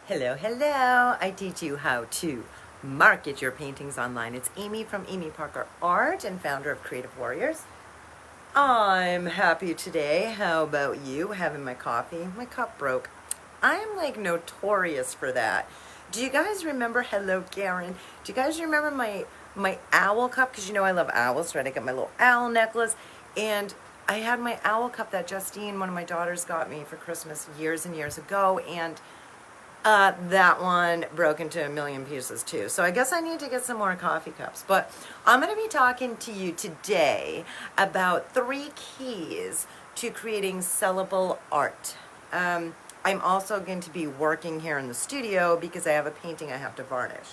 Hello, hello. I teach you how to market your paintings online. It's Amy from Amy Parker Art and founder of Creative Warriors. I'm happy today. How about you? Having my coffee. My cup broke. I'm like notorious for that. Do you guys remember, hello Karen, do you guys remember my owl cup? Because you know I love owls, right? I got my little owl necklace, and I had my owl cup that Justine, one of my daughters, got me for Christmas years and years ago, and that one broke into a million pieces too. So I guess I need to get some more coffee cups. But I'm going to be talking to you today about 3 keys to creating sellable art. I'm also going to be working here in the studio because I have a painting I have to varnish.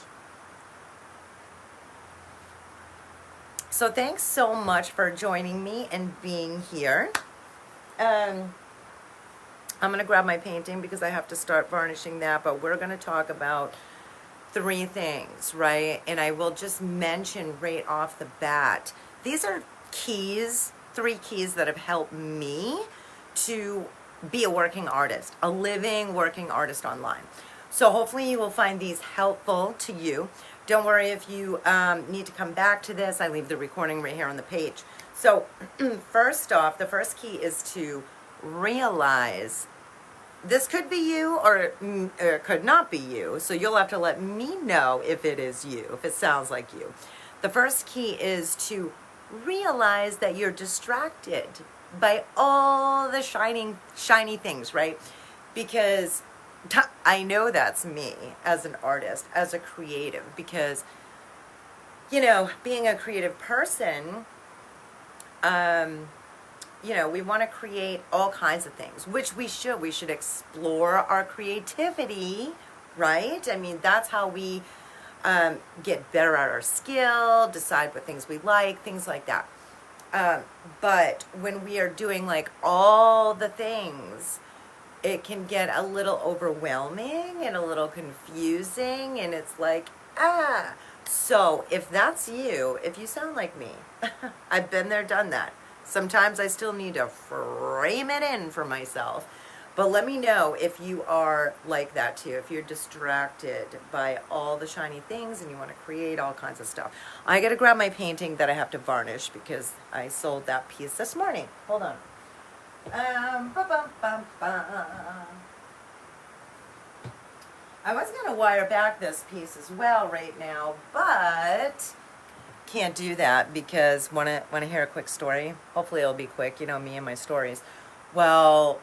So thanks so much for joining me and being here. I'm going to grab my painting because I have to start varnishing that, but we're going to talk about 3 things, right? And I will just mention right off the bat, these are keys, 3 keys that have helped me to be a working artist, a living working artist online. So hopefully you will find these helpful to you. Don't worry if you need to come back to this. I leave the recording right here on the page. So first off, the first key is to realize this could be you or it could not be you. So you'll have to let me know if it is you, if it sounds like you. The first key is to realize that you're distracted by all the shiny things, right? Because I know that's me as an artist, as a creative, because, you know, being a creative person, you know, we want to create all kinds of things, which we should. We should explore our creativity, right? I mean, that's how we get better at our skill, decide what things we like, things like that. But when we are doing like all the things, it can get a little overwhelming and a little confusing, and it's like, So if that's you, if you sound like me, I've been there, done that. Sometimes I still need to frame it in for myself. But let me know if you are like that too, if you're distracted by all the shiny things and you want to create all kinds of stuff. I got to grab my painting that I have to varnish because I sold that piece this morning. Hold on. I was going to wire back this piece as well right now, but can't do that because want to hear a quick story? Hopefully it'll be quick. You know me and my stories. Well,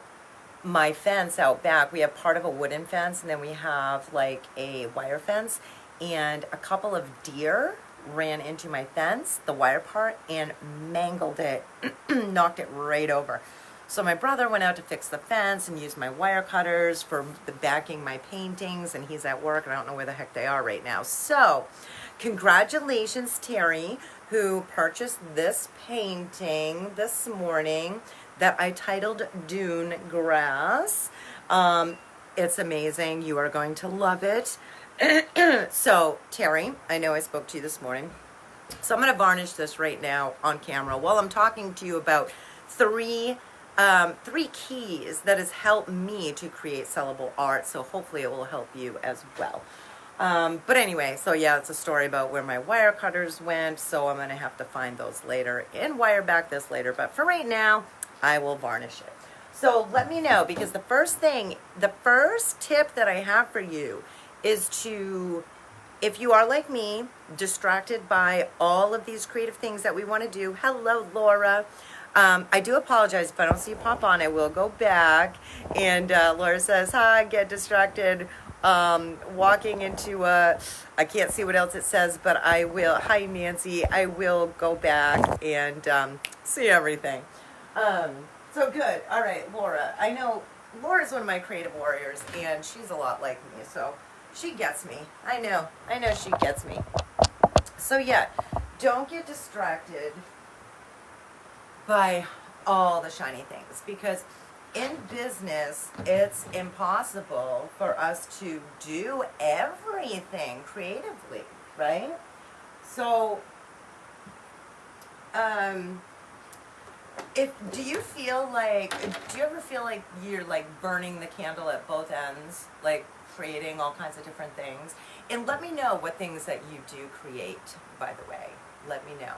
my fence out back, we have part of a wooden fence and then we have like a wire fence, and a couple of deer ran into my fence, the wire part, and mangled it, knocked it right over. So my brother went out to fix the fence and used my wire cutters for the backing my paintings, and he's at work and I don't know where the heck they are right now. So congratulations, Terry, who purchased this painting this morning that I titled Dune Grass. It's amazing. You are going to love it. So, Terry, I know I spoke to you this morning. So I'm going to varnish this right now on camera while I'm talking to you about 3 keys that has helped me to create sellable art. So hopefully it will help you as well. But anyway, so yeah, it's a story about where my wire cutters went, so I'm going to have to find those later and wire back this later. But for right now, I will varnish it. So let me know, because the first tip that I have for you is to, if you are like me, distracted by all of these creative things that we want to do. Hello, Laura. I do apologize if I don't see you pop on. I will go back. And Laura says, hi, get distracted. Walking into I can't see what else it says, but I will. Hi, Nancy. I will go back and see everything. So good. All right, Laura. I know Laura's one of my creative warriors, and she's a lot like me, so she gets me. I know she gets me. So yeah, don't get distracted by all the shiny things, because in business, it's impossible for us to do everything creatively, right? So, do you ever feel like you're like burning the candle at both ends? Like, creating all kinds of different things. And let me know what things that you do create, by the way. Let me know.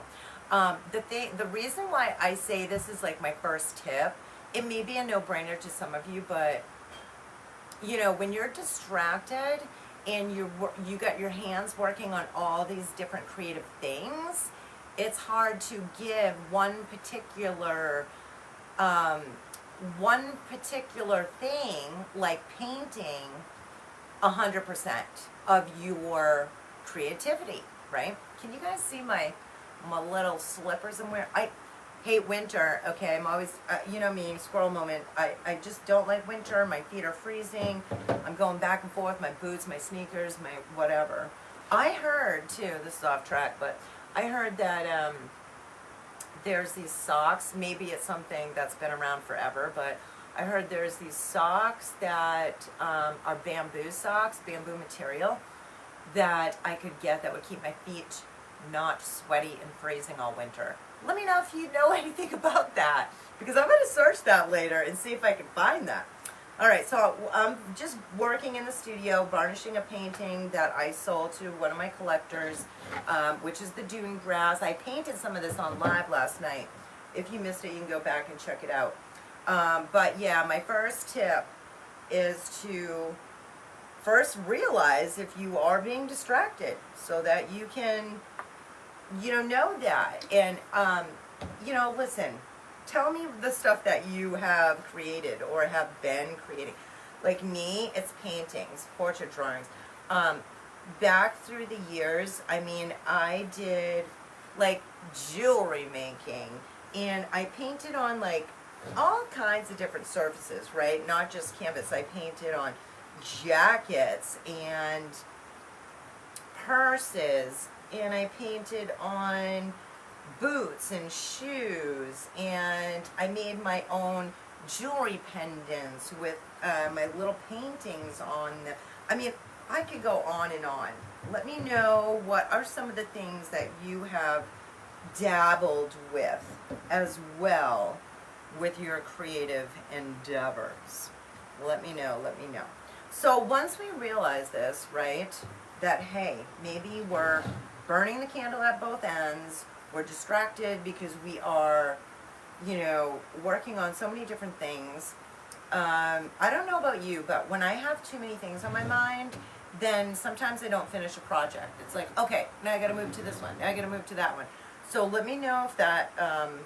The reason why I say this is like my first tip, it may be a no-brainer to some of you, but you know, when you're distracted and you got your hands working on all these different creative things, it's hard to give one particular thing like painting 100% of your creativity, right? Can you guys see my little slippers I'm wearing? I hate winter, okay? I'm always, you know me, squirrel moment. I just don't like winter. My feet are freezing. I'm going back and forth, my boots, my sneakers, my whatever. I heard, too, this is off track, but I heard that there's these socks. Maybe it's something that's been around forever, but I heard there's these socks that are bamboo socks, bamboo material, that I could get that would keep my feet not sweaty and freezing all winter. Let me know if you know anything about that, because I'm going to search that later and see if I can find that. All right, so I'm just working in the studio, varnishing a painting that I sold to one of my collectors, which is the Dune Grass. I painted some of this on live last night. If you missed it, you can go back and check it out. But yeah, my first tip is to first realize if you are being distracted so that you can, you know that. And, you know, listen, tell me the stuff that you have created or have been creating. Like me, it's paintings, portrait drawings. Back through the years, I mean, I did like jewelry making, and I painted on like all kinds of different surfaces, right? Not just canvas. I painted on jackets and purses, and I painted on boots and shoes, and I made my own jewelry pendants with my little paintings on them. I mean, I could go on and on. Let me know what are some of the things that you have dabbled with as well with your creative endeavors. Let me know, let me know. So once we realize this, right, that hey, maybe we're burning the candle at both ends, we're distracted because we are, you know, working on so many different things. I don't know about you, but when I have too many things on my mind, then sometimes I don't finish a project. It's like, okay, now I gotta move to this one, now I gotta move to that one. So let me know if that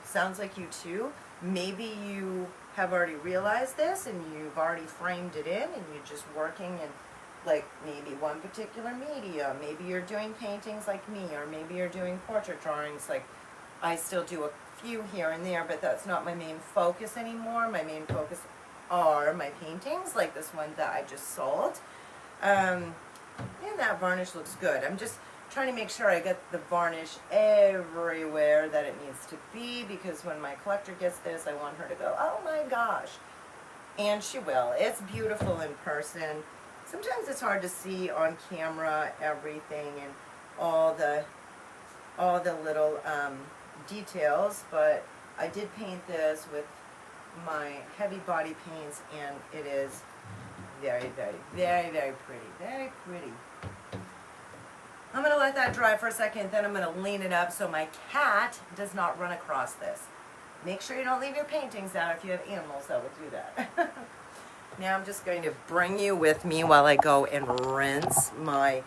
sounds like you too. Maybe you have already realized this and you've already framed it in and you're just working in like maybe one particular medium. Maybe you're doing paintings like me, or maybe you're doing portrait drawings. Like I still do a few here and there, but that's not my main focus anymore. My main focus are my paintings, like this one that I just sold. And that varnish looks good. I'm just trying to make sure I get the varnish everywhere that it needs to be, because when my collector gets this, I want her to go, oh my gosh. And she will. It's beautiful in person. Sometimes it's hard to see on camera everything and all the little details, but I did paint this with my heavy body paints, and it is very, very, very, very pretty. Very pretty. I'm going to let that dry for a second, then I'm going to lean it up so my cat does not run across this. Make sure you don't leave your paintings out if you have animals that will do that. Now I'm just going to bring you with me while I go and rinse my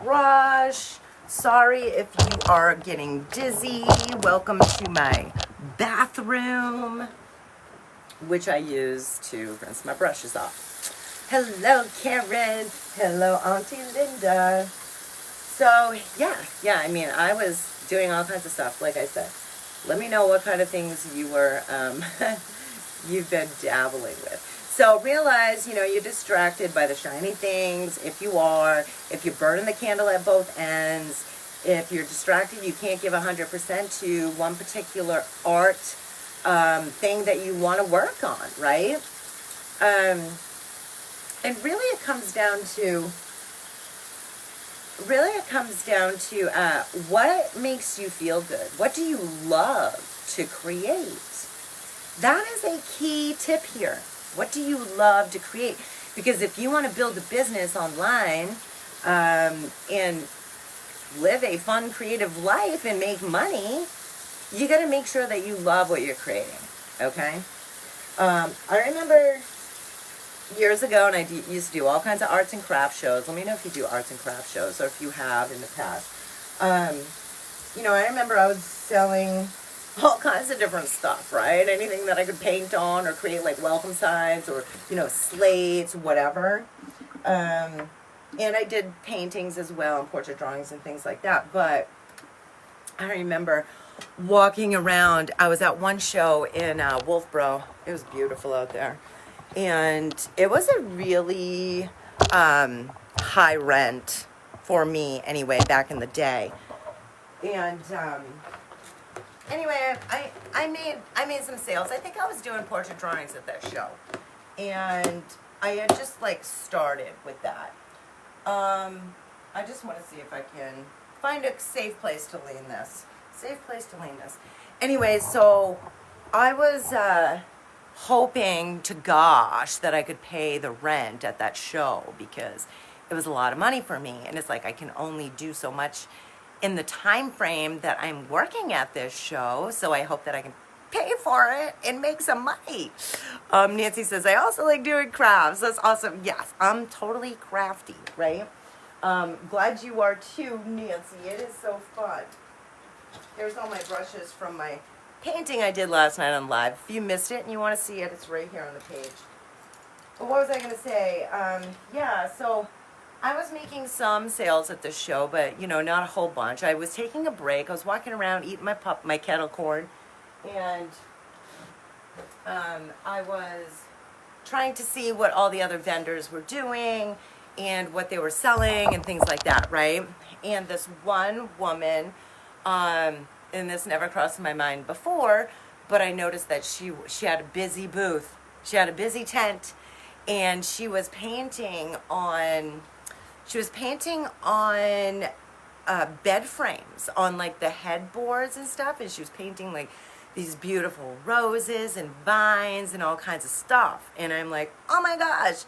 brush. Sorry if you are getting dizzy. Welcome to my bathroom, which I use to rinse my brushes off. Hello, Karen. Hello, Auntie Linda. So, yeah, I mean, I was doing all kinds of stuff, like I said. Let me know what kind of things you were, you've been dabbling with. So realize, you know, you're distracted by the shiny things. If you're burning the candle at both ends, if you're distracted, you can't give 100% to one particular art thing that you want to work on, right? And really it comes down to what makes you feel good. What do you love to create? That is a key tip here. What do you love to create? Because if you want to build a business online and live a fun, creative life and make money, you got to make sure that you love what you're creating, okay? I remember years ago, and used to do all kinds of arts and craft shows. Let me know if you do arts and craft shows or if you have in the past. I remember I was selling all kinds of different stuff, right? Anything that I could paint on or create like welcome signs or, slates, whatever. And I did paintings as well and portrait drawings and things like that. But I remember walking around. I was at one show in Wolfboro. It was beautiful out there. And it was a really high rent for me anyway, back in the day. And anyway, I made some sales. I think I was doing portrait drawings at that show. And I had just like started with that. I just want to see if I can find a safe place to lean this. Anyway, so I was hoping to gosh that I could pay the rent at that show because it was a lot of money for me. And it's like I can only do so much in the time frame that I'm working at this show. So I hope that I can pay for it and make some money. Nancy says, I also like doing crafts. That's awesome. Yes, I'm totally crafty, right? Glad you are too, Nancy. It is so fun. Here's all my brushes from my painting I did last night on live. If you missed it and you want to see it, it's right here on the page. But what was I going to say? So I was making some sales at this show, but, not a whole bunch. I was taking a break. I was walking around eating my kettle corn, and I was trying to see what all the other vendors were doing and what they were selling and things like that, right? And this one woman, and this never crossed my mind before, but I noticed that she had a busy booth. She had a busy tent, and she was painting on bed frames, on like the headboards and stuff, and she was painting like these beautiful roses and vines and all kinds of stuff. And I'm like, oh my gosh,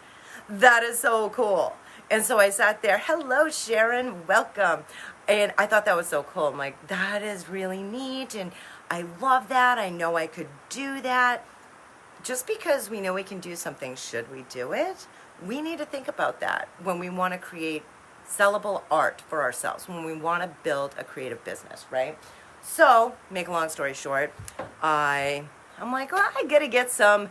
that is so cool. And so I sat there, hello Sharon, welcome. And I thought that was so cool. I'm like, that is really neat, and I love that. I know I could do that. Just because we know we can do something, should we do it? We need to think about that when we want to create sellable art for ourselves, when we want to build a creative business, right? So, make a long story short, I'm like, well, I gotta get some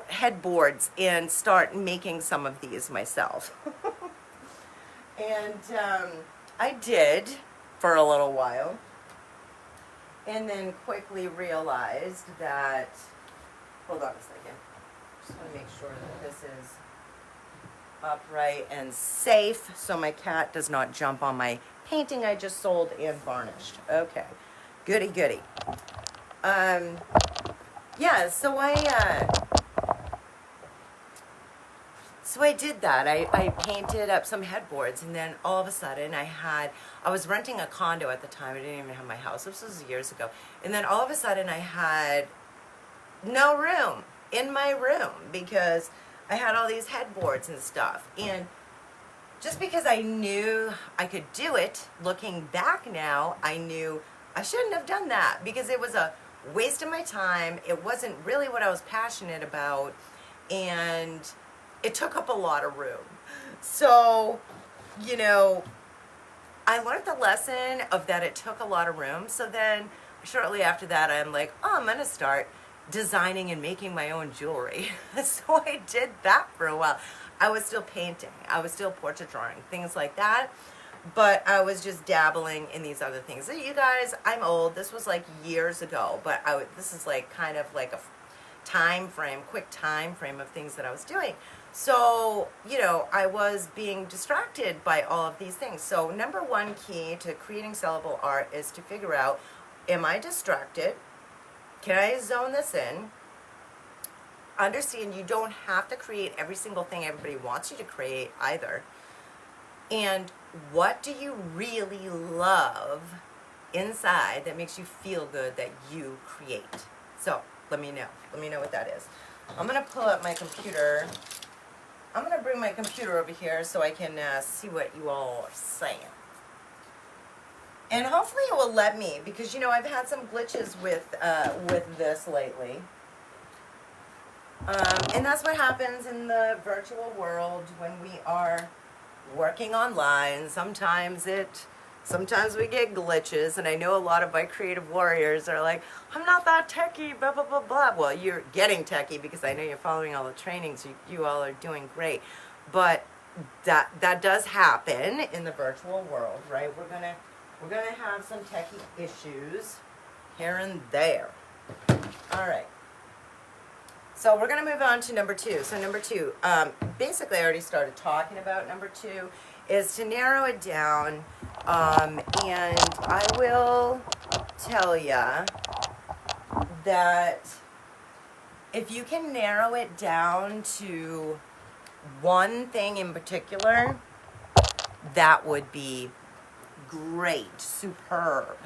headboards and start making some of these myself. And I did for a little while, and then quickly realized that, hold on a second, just want to make sure that this is upright and safe so my cat does not jump on my painting I just sold and varnished. Okay, goody goody. So I did that. I painted up some headboards, and then all of a sudden I was renting a condo at the time. I didn't even have my house. This was years ago. And then all of a sudden I had no room in my room because I had all these headboards and stuff. And just because I knew I could do it, looking back now, I knew I shouldn't have done that because it was a waste of my time. It wasn't really what I was passionate about, and it took up a lot of room. So, I learned the lesson of that it took a lot of room. So then shortly after that, I'm like, oh, I'm going to start designing and making my own jewelry. So I did that for a while. I was still painting. I was still portrait drawing, things like that. But I was just dabbling in these other things. So you guys, I'm old. This was like years ago, but this is like kind of like a quick time frame of things that I was doing. So, I was being distracted by all of these things. So number one key to creating sellable art is to figure out, am I distracted? Can I zone this in? Understand you don't have to create every single thing everybody wants you to create either. And what do you really love inside that makes you feel good that you create? So let me know. Let me know what that is. I'm going to pull up my computer. I'm going to bring my computer over here so I can see what you all are saying. And hopefully it will let me, because, you know, I've had some glitches with this lately. And that's what happens in the virtual world when we are working online. Sometimes we get glitches, and I know a lot of my creative warriors are like, I'm not that techie, blah, blah, blah, blah. Well, you're getting techie because I know you're following all the trainings. You all are doing great. But that does happen in the virtual world, right? We're gonna have some techie issues here and there. All right. So we're going to move on to number 2. So number 2, basically I already started talking about number 2, is to narrow it down. And I will tell you that if you can narrow it down to one thing in particular, that would be great, superb.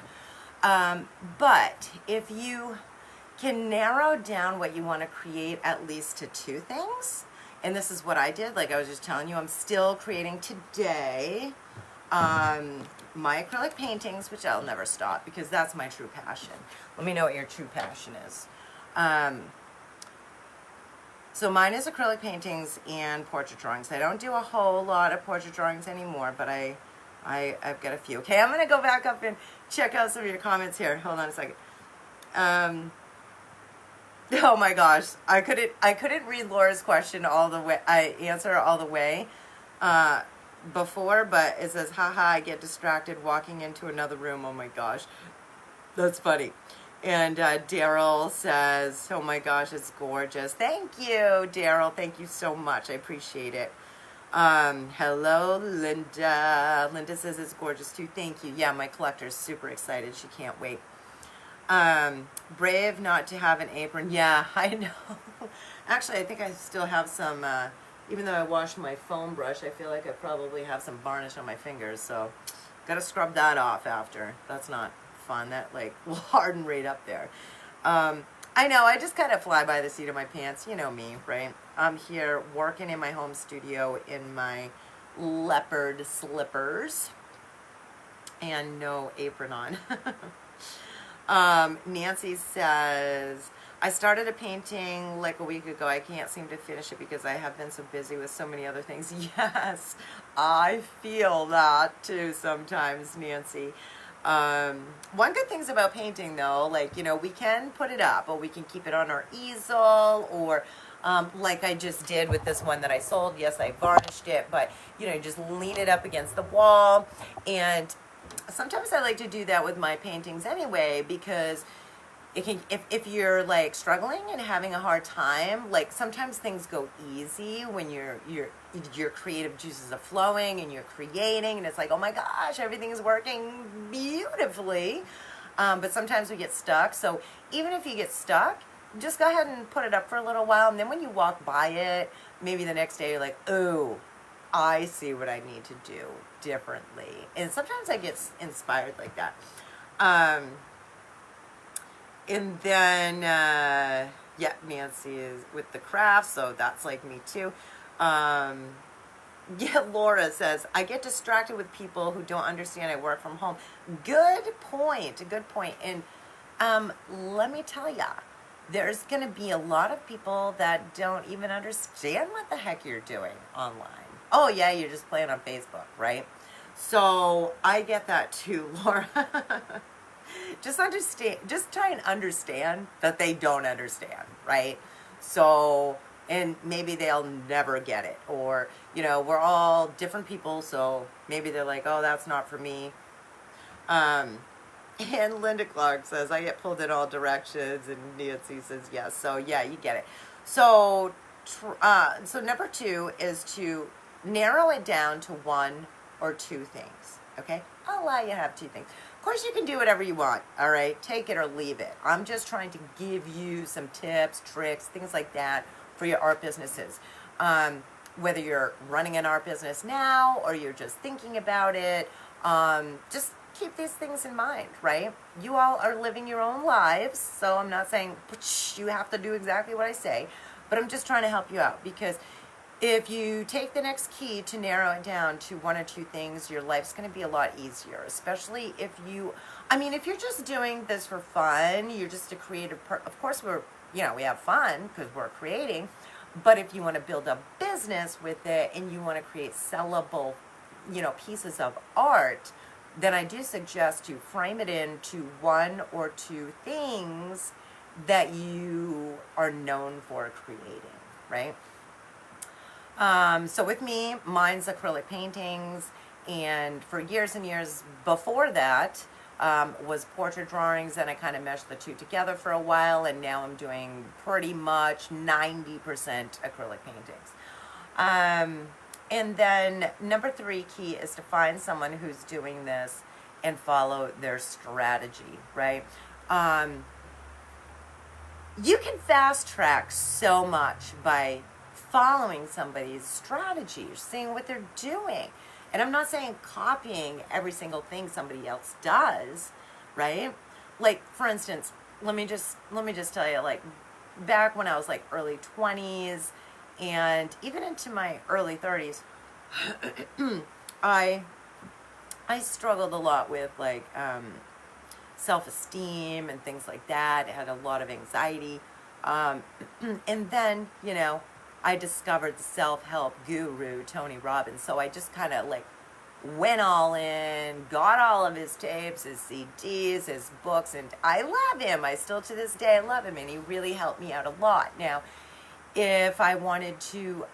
But if you can narrow down what you want to create at least to 2 things, and this is what I did, like I was just telling you, I'm still creating today my acrylic paintings, which I'll never stop because that's my true passion. Let me know what your true passion is. So mine is acrylic paintings and portrait drawings. I don't do a whole lot of portrait drawings anymore, but I've got a few. Okay, I'm going to go back up and check out some of your comments here. Hold on a second. Oh my gosh, I couldn't read Laura's question all the way. I answer it all the way before, but it says, haha, I get distracted walking into another room. Oh my gosh, that's funny. And Daryl says, oh my gosh, it's gorgeous. Thank you, Daryl. Thank you so much. I appreciate it. Hello, Linda. Linda says it's gorgeous too. Thank you. Yeah, my collector's super excited. She can't wait. Brave not to have an apron. Yeah, I know. Actually, I think I still have some, even though I washed my foam brush, I feel like I probably have some varnish on my fingers, so gotta scrub that off after. That's not fun. That, like, will harden right up there. I know, I just kind of fly by the seat of my pants. You know me, right? I'm here working in my home studio in my leopard slippers and no apron on. Nancy says, I started a painting like a week ago. I can't seem to finish it because I have been so busy with so many other things. Yes, I feel that too sometimes, Nancy. One good thing about painting though, like, you know, we can put it up or we can keep it on our easel or like I just did with this one that I sold. Yes, I varnished it, but, you know, just lean it up against the wall. And sometimes I like to do that with my paintings anyway, because it can, if you're like struggling and having a hard time, like sometimes things go easy when your creative juices are flowing and you're creating and it's like, oh my gosh, everything is working beautifully. But sometimes we get stuck. So even if you get stuck, just go ahead and put it up for a little while. And then when you walk by it, maybe the next day you're like, oh, I see what I need to do differently. And sometimes I get inspired like that. And then, yeah, Nancy is with the craft, so that's like me too. Yeah, Laura says, I get distracted with people who don't understand I work from home. Good point, good point. And let me tell ya, there's going to be a lot of people that don't even understand what the heck you're doing online. Oh, yeah, you're just playing on Facebook, right? So I get that too, Laura. Just understand, just try and understand that they don't understand, right? So, and maybe they'll never get it. Or, you know, we're all different people, so maybe they're like, oh, that's not for me. And Linda Clark says, I get pulled in all directions, and Nancy says, yes. So, yeah, you get it. So, so number 2 is to narrow it down to 1 or 2 things, okay? I'll allow you to have 2 things. Of course, you can do whatever you want, all right? Take it or leave it. I'm just trying to give you some tips, tricks, things like that for your art businesses. Whether you're running an art business now or you're just thinking about it, just keep these things in mind, right? You all are living your own lives, so I'm not saying you have to do exactly what I say, but I'm just trying to help you out, because if you take the next key to narrow it down to one or two things, your life's going to be a lot easier, especially if you, if you're just doing this for fun, you're just a creative of course we have fun because we're creating, but if you want to build a business with it and you want to create sellable, pieces of art, then I do suggest you frame it into one or two things that you are known for creating, right? So with me, mine's acrylic paintings, and for years and years before that was portrait drawings, and I kind of meshed the two together for a while, and now I'm doing pretty much 90% acrylic paintings. And then number 3 key is to find someone who's doing this and follow their strategy, right? You can fast track so much by following somebody's strategy, seeing what they're doing. And I'm not saying copying every single thing somebody else does, right? Like, for instance, let me just tell you, like, back when I was like early 20s and even into my early 30s, I struggled a lot with like self-esteem and things like that. I had a lot of anxiety. And then, I discovered the self-help guru, Tony Robbins. So I just kind of like went all in, got all of his tapes, his CDs, his books, and I love him. I still to this day, I love him, and he really helped me out a lot. Now, if I wanted to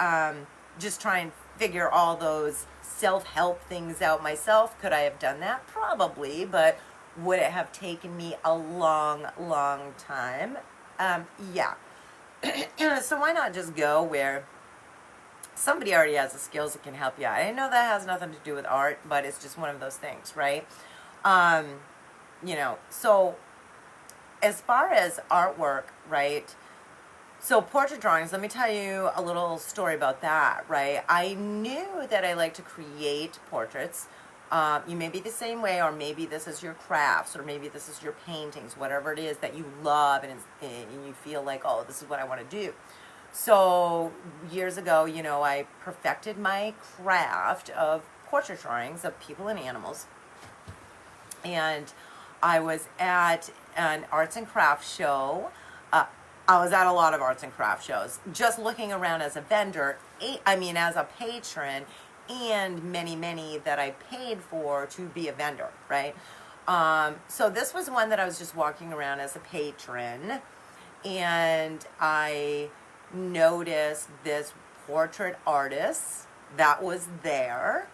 just try and figure all those self-help things out myself, could I have done that? Probably, but would it have taken me a long, long time? Yeah. So why not just go where somebody already has the skills that can help you out? I know that has nothing to do with art, but it's just one of those things, right? So as far as artwork, right? So portrait drawings, let me tell you a little story about that, right? I knew that I like to create portraits. You may be the same way, or maybe this is your crafts, or maybe this is your paintings, whatever it is that you love, and you feel like, oh, this is what I want to do. So years ago, I perfected my craft of portrait drawings of people and animals. And I was at an arts and crafts show. I was at a lot of arts and crafts shows, just looking around as a vendor, as a patron, and many, many that I paid for to be a vendor, right? So this was one that I was just walking around as a patron, and I noticed this portrait artist that was there,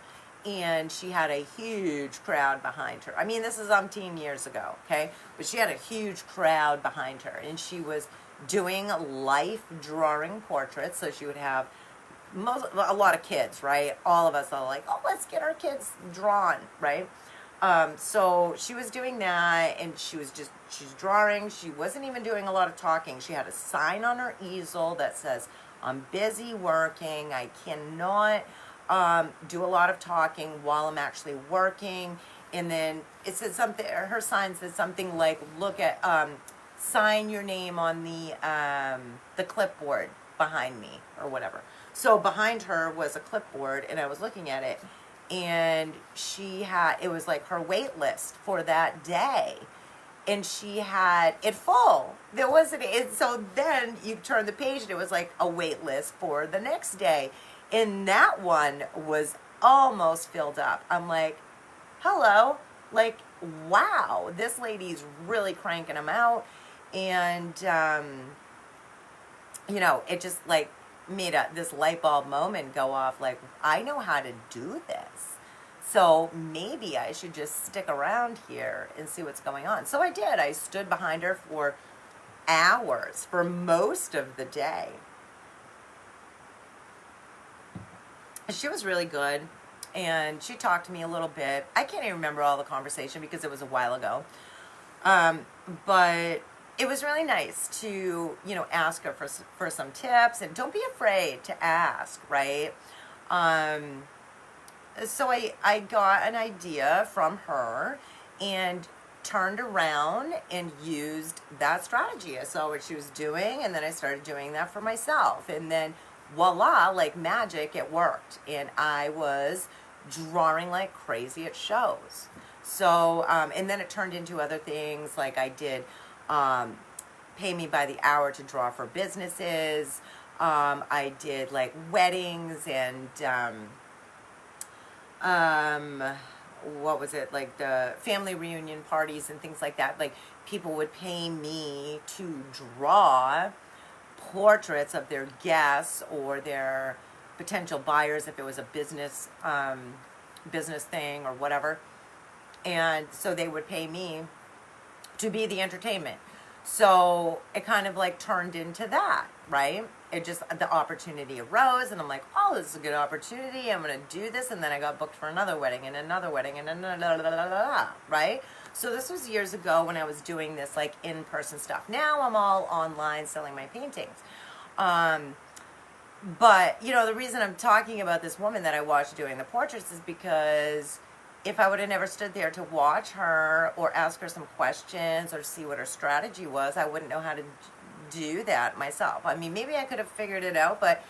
and she had a huge crowd behind her. This is umpteen years ago, okay? But she had a huge crowd behind her, and she was doing life drawing portraits, so she would have a lot of kids, right? All of us are like, oh, let's get our kids drawn, right? So she was doing that, and she's drawing. She wasn't even doing a lot of talking. She had a sign on her easel that says, I'm busy working. I cannot do a lot of talking while I'm actually working. And then it said something, her sign said something like, look at, sign your name on the clipboard behind me, or whatever. So behind her was a clipboard, and I was looking at it, and it was like her wait list for that day, and she had it full. So then you turn the page, and it was like a wait list for the next day, and that one was almost filled up. I'm like, hello, like, wow, this lady's really cranking them out, and it just like made this light bulb moment go off, like, I know how to do this, so maybe I should just stick around here and see what's going on. So I did. I stood behind her for hours, for most of the day. She was really good, and she talked to me a little bit. I can't even remember all the conversation because it was a while ago, but it was really nice to, ask her for some tips, and don't be afraid to ask, right? So I got an idea from her, and turned around and used that strategy. I saw what she was doing, and then I started doing that for myself. And then voila, like magic, it worked. And I was drawing like crazy at shows. So, and then it turned into other things. Like I did pay me by the hour to draw for businesses. I did like weddings and what was it, like the family reunion parties and things like that. Like people would pay me to draw portraits of their guests or their potential buyers if it was a business thing or whatever. And so they would pay me to be the entertainment. So it kind of like turned into that, right? It just, the opportunity arose, and I'm like, oh, this is a good opportunity. I'm going to do this. And then I got booked for another wedding and another wedding and another, right? So this was years ago when I was doing this like in-person stuff. Now I'm all online selling my paintings. But, you know, the reason I'm talking about this woman that I watched doing the portraits is because if I would have never stood there to watch her or ask her some questions or see what her strategy was, I wouldn't know how to do that myself. I mean, maybe I could have figured it out, but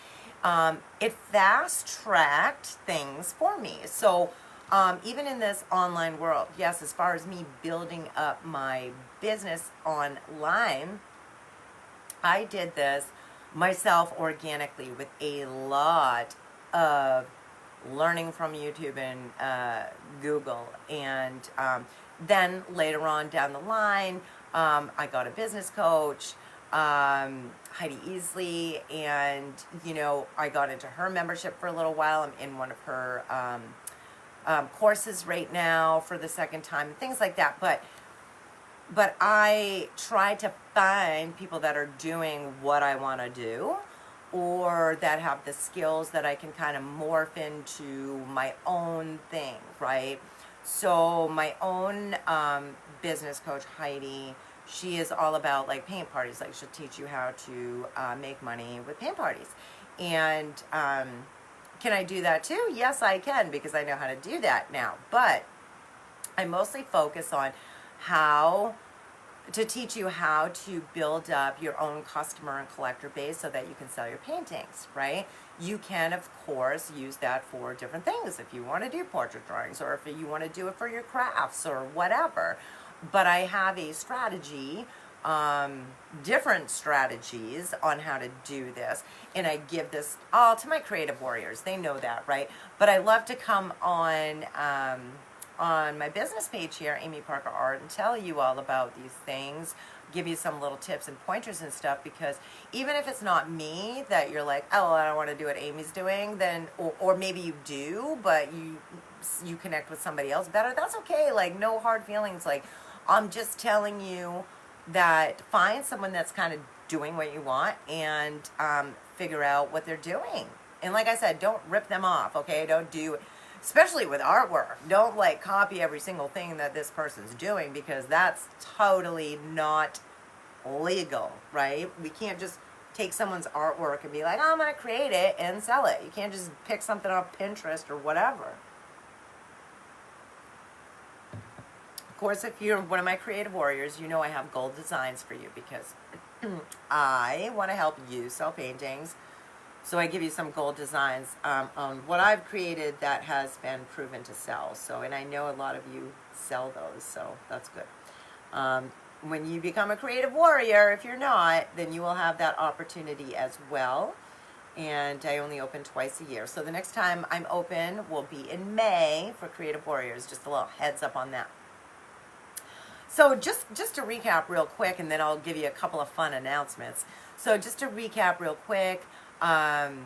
it fast-tracked things for me. So even in this online world, yes, as far as me building up my business online, I did this myself organically with a lot of learning from YouTube and Google. And then later on down the line, I got a business coach, Heidi Easley, and, you know, I got into her membership for a little while. I'm in one of her courses right now for the second time, things like that. But I try to find people that are doing what I want to do, or that have the skills that I can kind of morph into my own thing, right? So my own business coach, Heidi, she is all about like paint parties. Like she'll teach you how to make money with paint parties. And can I do that too? Yes, I can, because I know how to do that now. But I mostly focus on how to teach you how to build up your own customer and collector base so that you can sell your paintings, right? You can, of course, use that for different things if you want to do portrait drawings or if you want to do it for your crafts or whatever. But I have a strategy, different strategies on how to do this. And I give this all to my creative warriors. They know that, right? But I love to come on my business page here, Amy Parker Art, and tell you all about these things, give you some little tips and pointers and stuff, because even if it's not me that you're like, oh, I don't want to do what Amy's doing, then, or maybe you do, but you connect with somebody else better, that's okay. Like, no hard feelings. Like, I'm just telling you that find someone that's kind of doing what you want and figure out what they're doing. And like I said, don't rip them off, okay? Don't do, especially with artwork, don't like copy every single thing that this person's doing, because that's totally not legal, right? We can't just take someone's artwork and be like, oh, I'm going to create it and sell it. You can't just pick something off Pinterest or whatever. Of course, if you're one of my creative warriors, you know I have gold designs for you, because I want to help you sell paintings. So I give you some gold designs on what I've created that has been proven to sell. So, and I know a lot of you sell those, so that's good. When you become a creative warrior, if you're not, then you will have that opportunity as well. And I only open twice a year. So the next time I'm open will be in May for creative warriors. Just a little heads up on that. So just to recap real quick, and then I'll give you a couple of fun announcements. So just to recap real quick, well,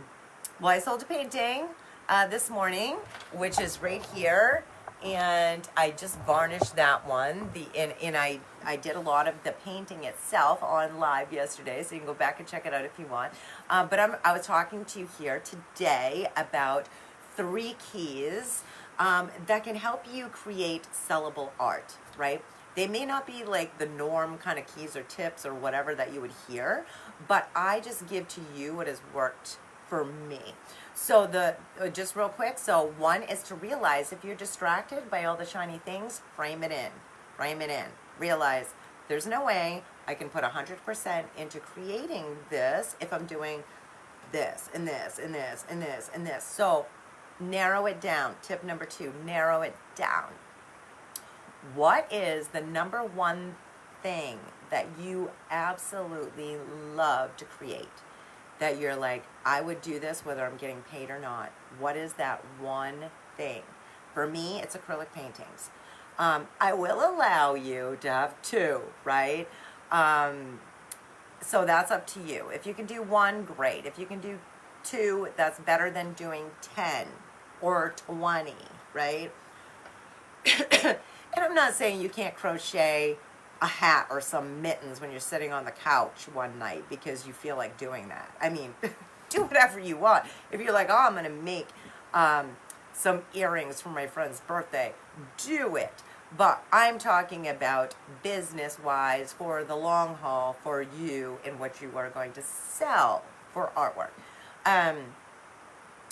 I sold a painting this morning, which is right here, and I just varnished that one. And I did a lot of the painting itself on live yesterday, so you can go back and check it out if you want. But I was talking to you here today about 3 keys that can help you create sellable art, right? They may not be like the norm kind of keys or tips or whatever that you would hear, but I just give to you what has worked for me. So just real quick, so 1 is to realize if you're distracted by all the shiny things, frame it in. frame it in. Realize there's no way I can put 100% into creating this if I'm doing this and this and this and this and this. So narrow it down. Tip number 2, narrow it down. What is the number one thing that you absolutely love to create? That you're like, I would do this whether I'm getting paid or not. What is that one thing? For me, it's acrylic paintings. I will allow you to have 2, right? So that's up to you. If you can do 1, great. If you can do 2, that's better than doing 10 or 20, right? And I'm not saying you can't crochet a hat or some mittens when you're sitting on the couch one night because you feel like doing that. I mean, do whatever you want. If you're like, oh, I'm going to make some earrings for my friend's birthday, do it. But I'm talking about business-wise for the long haul for you and what you are going to sell for artwork.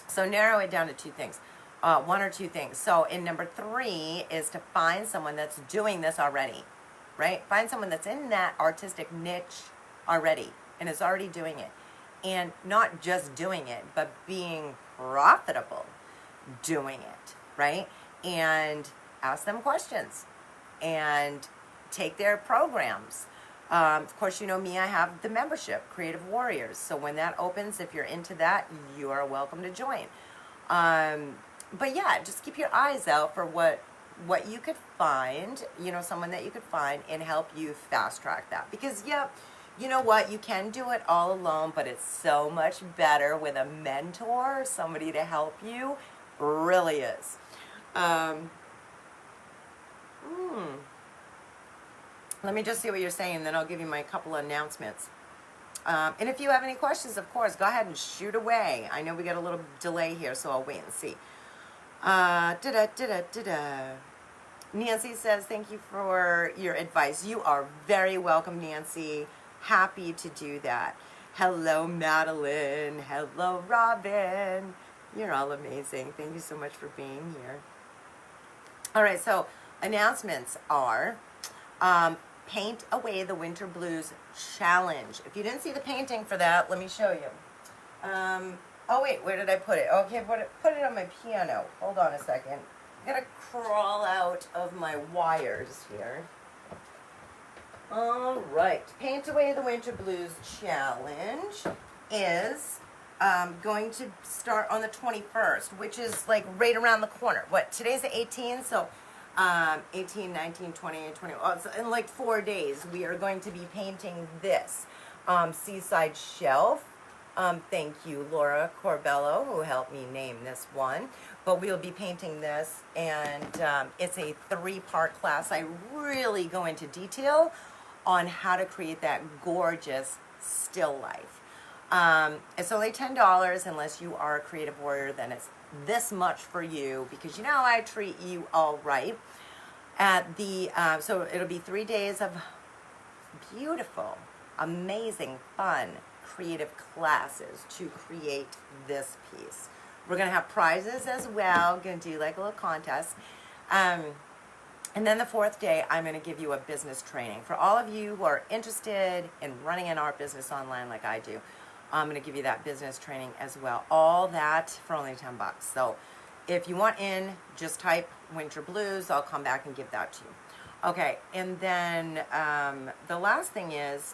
So narrow it down to 2 things. 1 or 2 things. So in number 3 is to find someone that's doing this already, right? Find someone that's in that artistic niche already and is already doing it. And not just doing it, but being profitable doing it, right? And ask them questions and take their programs. Of course, you know me, I have the membership, Creative Warriors. So when that opens, if you're into that, you are welcome to join. But yeah, just keep your eyes out for what you could find, you know, someone that you could find and help you fast track that. Because, yeah, you know what? You can do it all alone, but it's so much better with a mentor, somebody to help you. Really is. Let me just see what you're saying, then I'll give you my couple of announcements. And if you have any questions, of course, go ahead and shoot away. I know we got a little delay here, so I'll wait and see. Nancy says, thank you for your advice. You are very welcome, Nancy. Happy to do that. Hello, Madeline. Hello, Robin. You're all amazing. Thank you so much for being here. All right, so announcements are Paint Away the Winter Blues Challenge. If you didn't see the painting for that, let me show you. Oh, wait, where did I put it? Okay, put it on my piano. Hold on a second. I'm going to crawl out of my wires here. All right. Paint Away the Winter Blues Challenge is going to start on the 21st, which is like right around the corner. What, today's the 18th, so 18, 19, 20, 21. Oh, so in like 4 days, we are going to be painting this seaside shelf. Thank you, Laura Corbello, who helped me name this one. But we'll be painting this, and it's a 3-part class. I really go into detail on how to create that gorgeous still life. It's only $10 unless you are a creative warrior, then it's this much for you, because you know I treat you all right. At the so it'll be 3 days of beautiful, amazing, fun, creative classes to create this piece. We're gonna have prizes as well. Gonna do like a little contest. And then the 4th day, I'm going to give you a business training. For all of you who are interested in running an art business online like I do, I'm going to give you that business training as well. All that for only $10. So if you want in, just type Winter Blues. I'll come back and give that to you. Okay, and then the last thing is,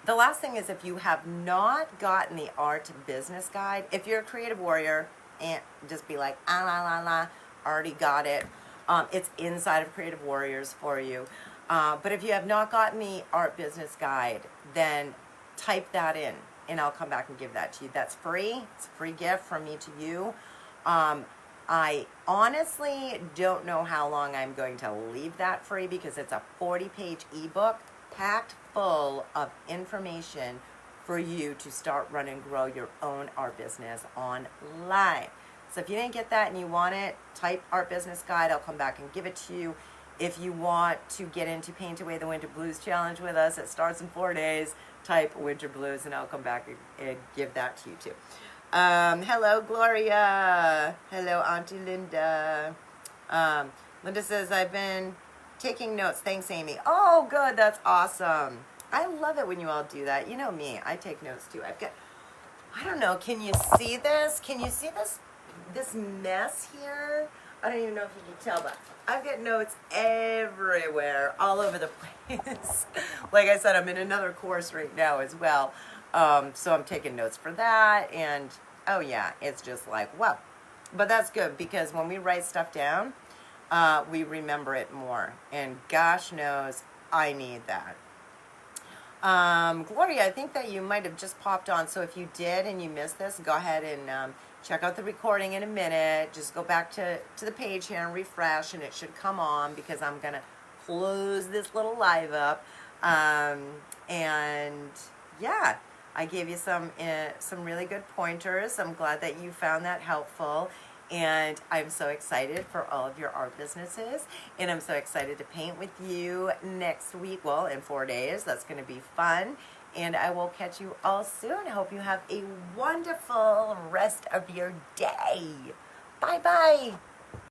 if you have not gotten the art business guide, if you're a creative warrior, and just be like, already got it. It's inside of Creative Warriors for you. But if you have not gotten the art business guide, then type that in and I'll come back and give that to you. That's free. It's a free gift from me to you. I honestly don't know how long I'm going to leave that free, because it's a 40-page ebook packed full of information for you to start, run, and grow your own art business online. So if you didn't get that and you want it, type Art Business Guide. I'll come back and give it to you. If you want to get into Paint Away the Winter Blues Challenge with us, it starts in 4 days. Type Winter Blues and I'll come back and give that to you too. Hello, Gloria. Hello, Auntie Linda. Linda says, I've been taking notes. Thanks, Amy. Oh, good. That's awesome. I love it when you all do that. You know me. I take notes too. I don't know. Can you see this? Can you see this mess here? I don't even know if you can tell, but I've got notes everywhere, all over the place. Like I said, I'm in another course right now as well. So I'm taking notes for that. And, oh yeah, it's just like, wow. But that's good because when we write stuff down, we remember it more. And gosh knows I need that. Gloria, I think that you might have just popped on. So if you did and you missed this, go ahead and check out the recording in a minute. Just go back to the page here and refresh, and it should come on because I'm going to close this little live up. And yeah, I gave you some really good pointers. I'm glad that you found that helpful. And I'm so excited for all of your art businesses. And I'm so excited to paint with you next week. Well, in 4 days. That's going to be fun. And I will catch you all soon. I hope you have a wonderful rest of your day. Bye-bye.